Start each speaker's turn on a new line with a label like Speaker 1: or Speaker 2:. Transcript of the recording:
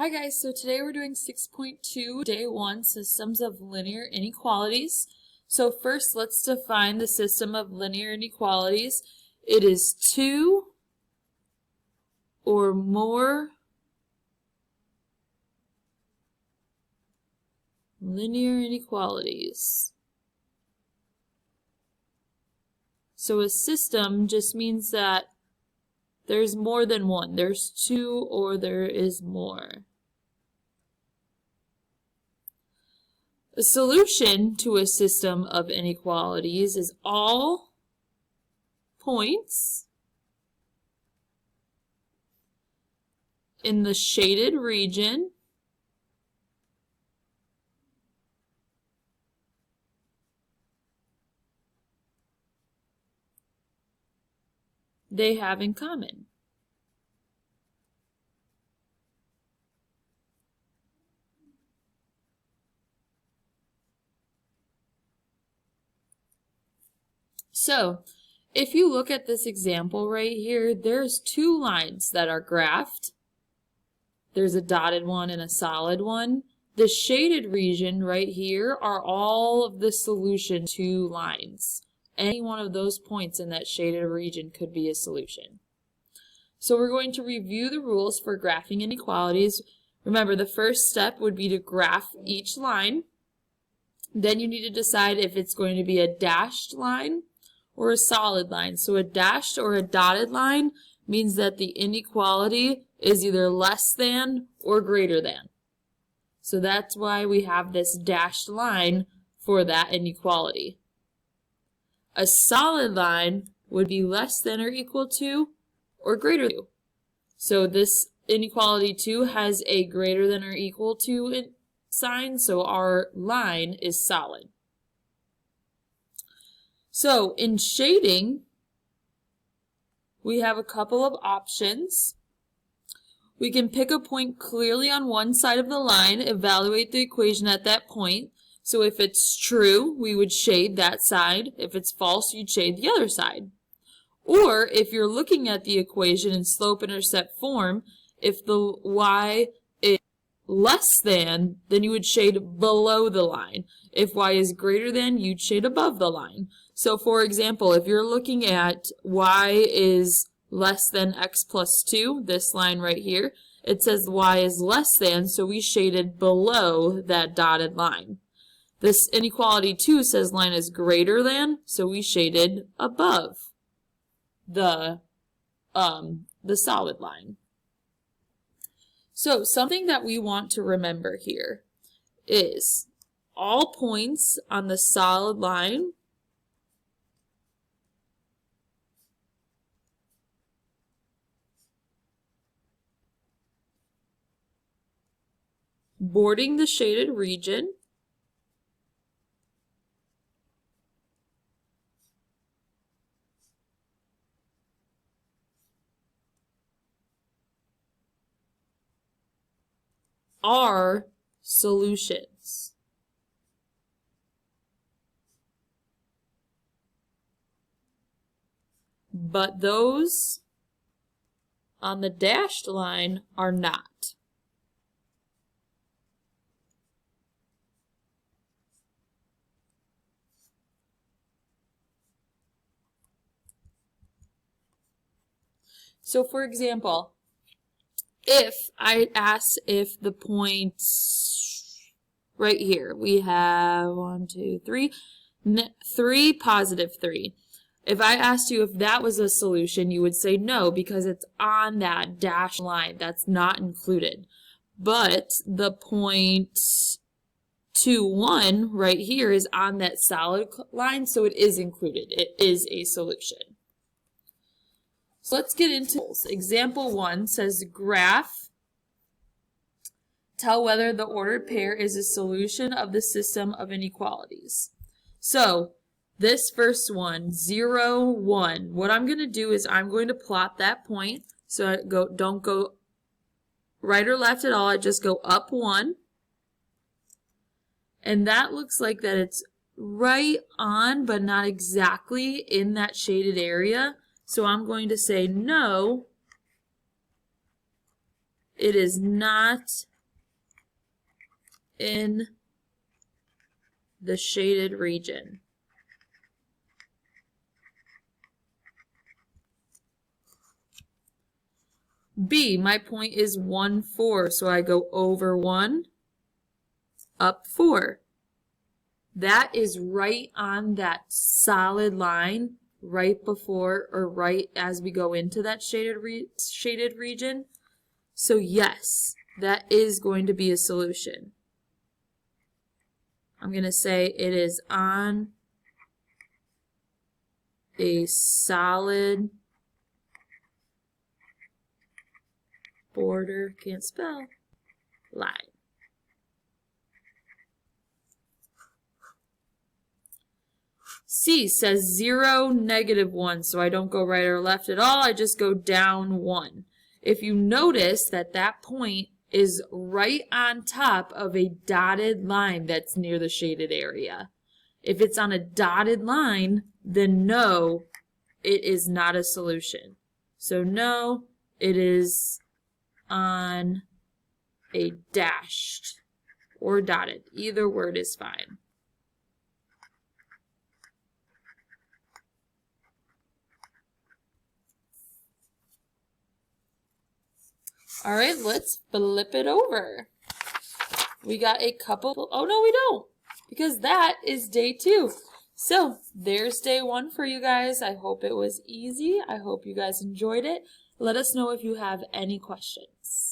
Speaker 1: Hi guys, so today we're doing 6.2, day 1, systems of linear inequalities. So first let's define the system of linear inequalities. It is two or more linear inequalities. So a system just means that there's more than one. There's two or there is more. A solution to a system of inequalities is all points in the shaded region they have in common. So, if you look at this example right here, there's two lines that are graphed. There's a dotted one and a solid one. The shaded region right here are all of the solution to lines. Any one of those points in that shaded region could be a solution. So we're going to review the rules for graphing inequalities. Remember, the first step would be to graph each line. Then you need to decide if it's going to be a dashed line or a solid line. So a dashed or a dotted line means that the inequality is either less than or greater than. So that's why we have this dashed line for that inequality. A solid line would be less than or equal to or greater than. So this inequality 2 has a greater than or equal to sign, so our line is solid. So in shading, we have a couple of options. We can pick a point clearly on one side of the line, evaluate the equation at that point. So if it's true, we would shade that side. If it's false, you'd shade the other side. Or if you're looking at the equation in slope-intercept form, if the y is less than, then you would shade below the line. If y is greater than, you'd shade above the line. So for example, if you're looking at y is less than x plus 2, this line right here, it says y is less than, so we shaded below that dotted line. This inequality 2 says line is greater than, so we shaded above the solid line. So something that we want to remember here is all points on the solid line bordering the shaded region are solutions. But those on the dashed line are not. So for example, if I ask if the points right here, we have 1, 2, 3, 3, positive 3. If I asked you if that was a solution, you would say no, because it's on that dashed line. That's not included. But the point 2, 1 right here is on that solid line, so it is included. It is a solution. So let's get into example 1 says graph. Tell whether the ordered pair is a solution of the system of inequalities. So this first one, 0, 1, what I'm going to do is I'm going to plot that point. So I don't go right or left at all. I just go up 1. And that looks like that it's right on, but not exactly in that shaded area. So I'm going to say no, it is not in the shaded region. B, my point is 1, 4, so I go over 1, up 4. That is right on that solid line right before or right as we go into that shaded region. So yes, that is going to be a solution. I'm going to say it is on a solid border, can't spell, line. C says 0, -1, so I don't go right or left at all, I just go down 1. If you notice that that point is right on top of a dotted line that's near the shaded area. If it's on a dotted line, then no, it is not a solution. So no, it is on a dashed or dotted. Either word is fine. All right, let's flip it over. We got a couple, oh no we don't, because that is day 2. So there's day 1 for you guys. I hope it was easy. I hope you guys enjoyed it. Let us know if you have any questions.